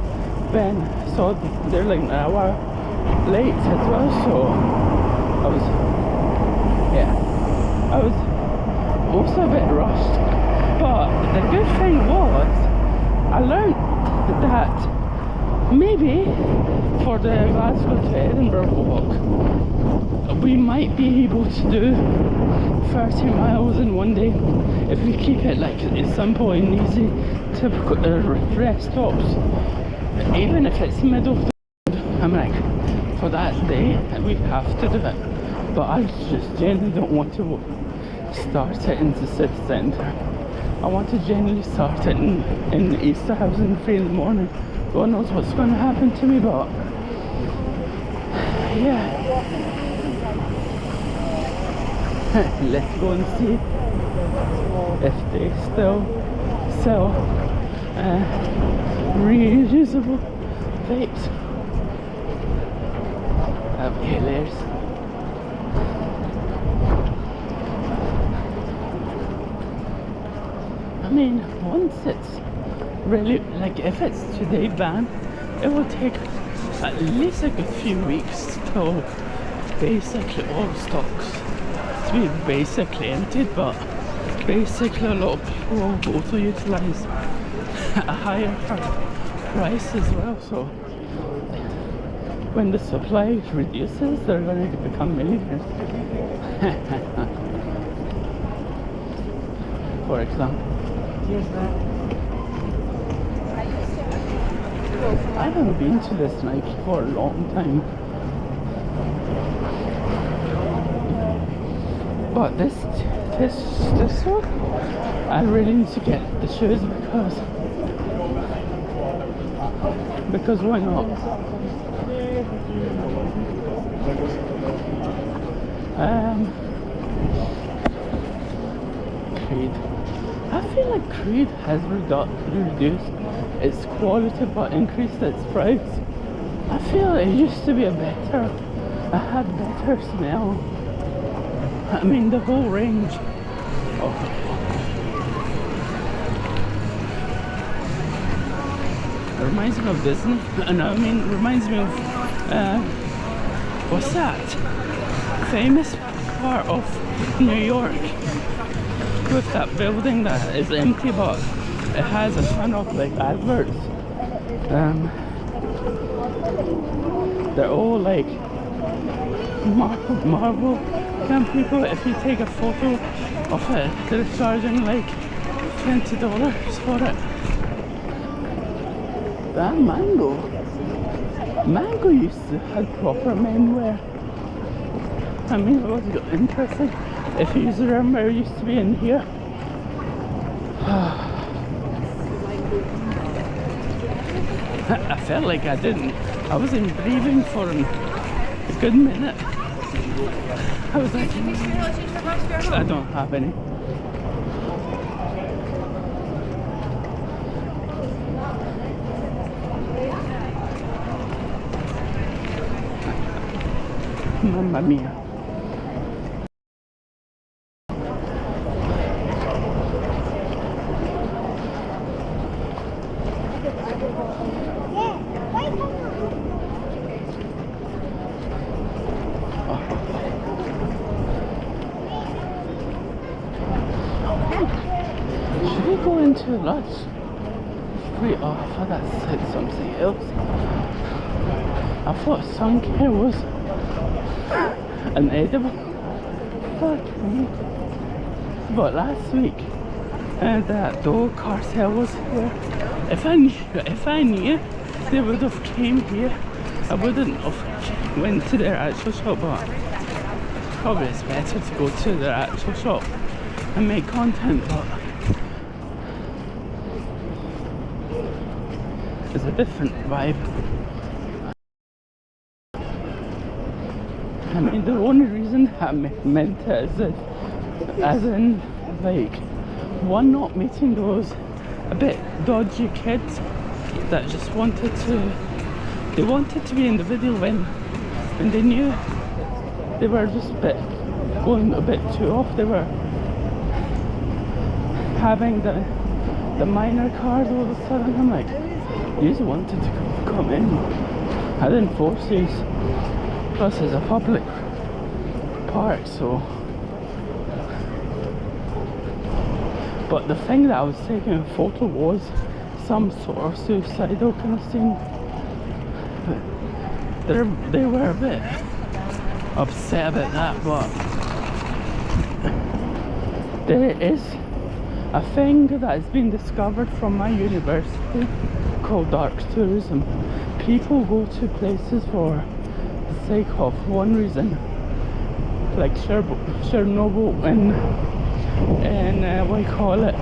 Ben saw they're like an hour late as well, so I was also a bit rushed. But the good thing was I learned that maybe for the Glasgow to Edinburgh walk we might be able to do 30 miles in one day if we keep it like simple and easy to rest stops, even if it's middle of the road. I'm like, for that day we have to do it, but I just genuinely don't want to start it in the city centre. I want to genuinely start it in Easterhouse at 3 in the morning. God knows what's going to happen to me, but yeah. Let's go and see if they still sell reusable vapes. That'd be hilarious. I mean, once it's really, like if it's today banned, it will take at least like a few weeks till basically all stocks to be basically emptied, but basically a lot of people will also utilize a higher price as well, so when the supply reduces they're going to become millionaires. For example, I haven't been to this Nike for a long time, but this one I really need to get the shoes because why not? Creed. I feel like Creed has reduced its quality but increased its price. I feel it used to be it had better smell. I mean the whole range. It reminds me of Disney. No, I mean it reminds me of what's that? Famous part of New York with that building that is empty but it has a ton of like adverts. They're all like marble kind of people. If you take a photo of it, they're charging like $20 for it. That mango used to have proper menswear. I mean, it was interesting. If you remember, it used to be in here. I felt like I didn't. I wasn't breathing for a good minute. I was like, I don't have any. Mamma mia. Should we go into lunch? Wait, oh, I thought that said something else. I thought sun care was an edible. Fuck me. But last week, that dog cartel was here. If I knew they would have came here, I wouldn't have went to their actual shop. But probably it's better to go to their actual shop and make content. But it's a different vibe. I mean, the only reason I meant it is that, as in, like, one, not meeting those a bit dodgy kids that just wanted to be in the video when they knew they were just going a bit too off. They were having the minor cars all of a sudden. I'm like, you just wanted to come in. I didn't force you. Plus it's a public park, so. But the thing that I was taking a photo was some sort of suicidal kind of scene. But they were a bit upset about that, but there is a thing that has been discovered from my university called dark tourism. People go to places for the sake of one reason, like Chernobyl and what do you call it,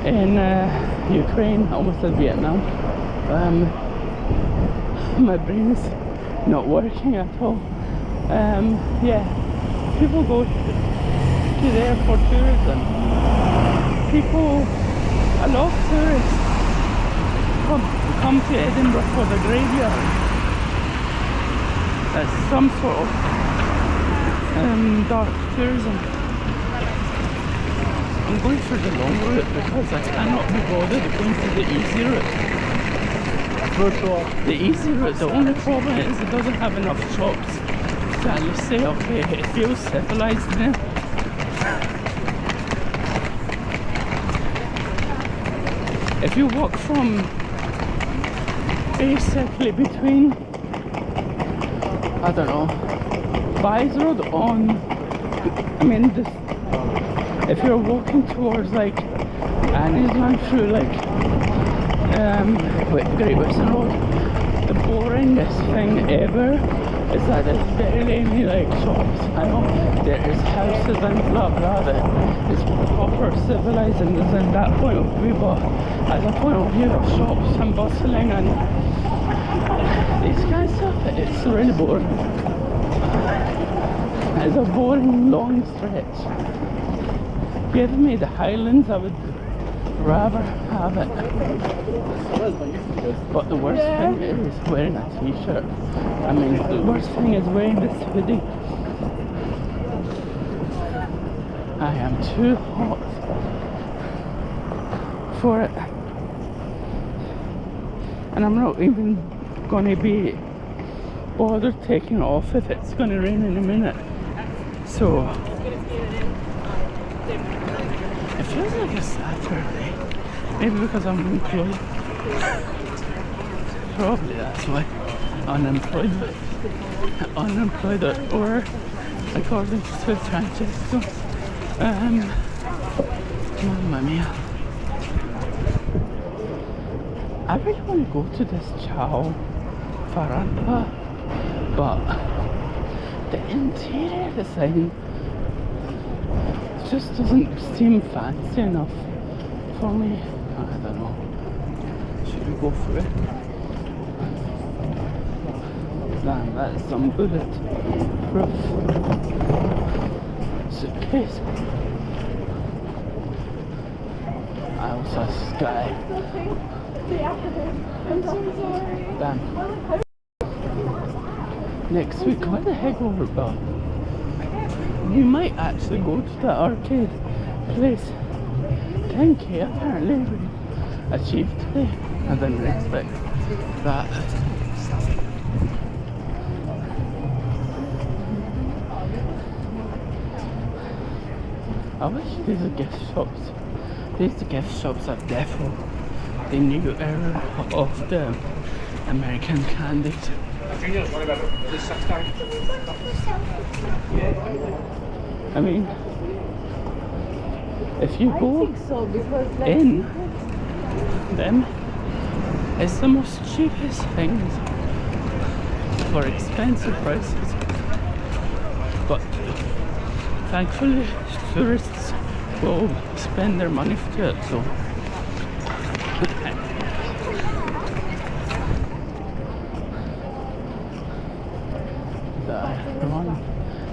in Ukraine. I almost said Vietnam. My brain is not working at all. Yeah, people go to there for tourism. A lot of tourists come to Edinburgh for the graveyard. That's some sort of dark tourism. I'm going for the long route because I cannot be bothered going to the easy route. The easy route, the only problem is it doesn't have enough shops to at least say, okay, it feels civilized now. If you walk from basically between, I don't know, Bays Road on, I mean, if you're walking towards like Annie's Land through like Great Western Road, the boringest thing ever is that there's barely any like shops. I know there is houses and blah blah that is proper civilized and is in that point of view, but as a point of view of shops and bustling and this kind of stuff, it's really boring. It's a boring long stretch. Give me the Highlands, I would rather have it. But the worst thing is wearing a t-shirt. I mean, the worst thing is wearing this hoodie. I am too hot for it. And I'm not even going to be bothered taking it off if it's going to rain in a minute. So it feels like a Saturday. Maybe because I'm employed. Probably that's why. Unemployed or according to Francesco. Mamma mia. I really want to go to this Ciao Farapa, but the interior design just doesn't seem fancy enough for me. I don't know. Should we go for it? Damn, that is some bulletproof suitcase. I also have Sky. Damn. Next week, where the heck will we go? We might actually go to the arcade place. 10k apparently we achieved today. I didn't expect that. I wish these are gift shops. These gift shops are definitely the new era of the American candies. I mean, if you go in them, it's the most cheapest things for expensive prices. But thankfully, tourists will spend their money to it, so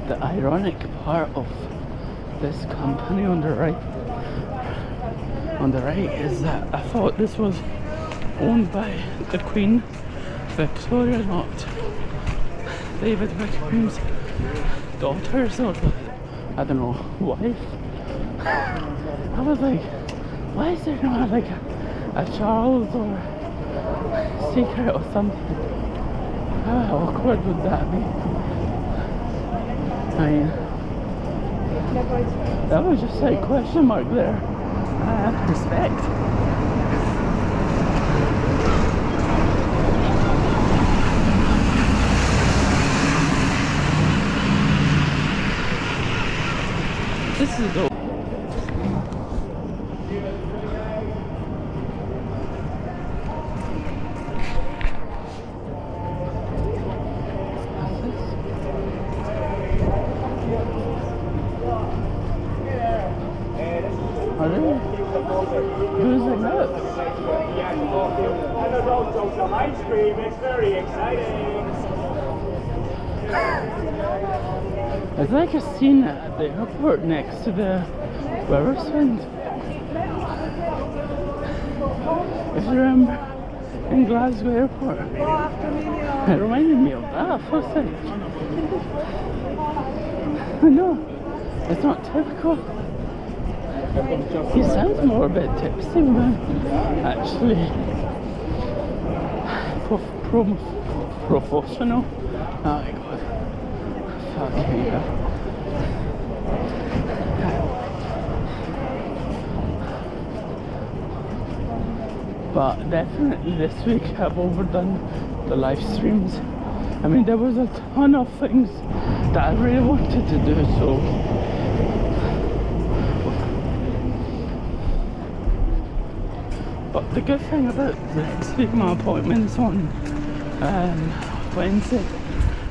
the ironic part of this company on the right is that I thought this was owned by the Queen Victoria, not David Beckham's daughters or I don't know, wife. I was like, why is there not like a Charles or secret or something? How awkward would that be? I mean, that was just like question mark there. I have respect. This is dope. Are they losing up? And there's also some ice cream. It's very exciting. It's like a scene at the airport next to the river swing. If you remember, in Glasgow airport. It reminded me of that for a second. I know, it's not typical. He sounds more a bit tipsy than actually professional. Oh my god. Fucking hell. But definitely this week I've overdone the live streams. I mean, there was a ton of things that I really wanted to do, so but the good thing about this week, my appointment's on Wednesday.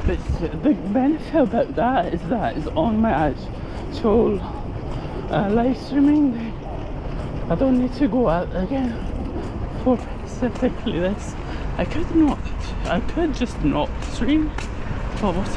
But the benefit about that is that it's on my actual live streaming day. I don't need to go out again for specifically this. I could just not stream, but what's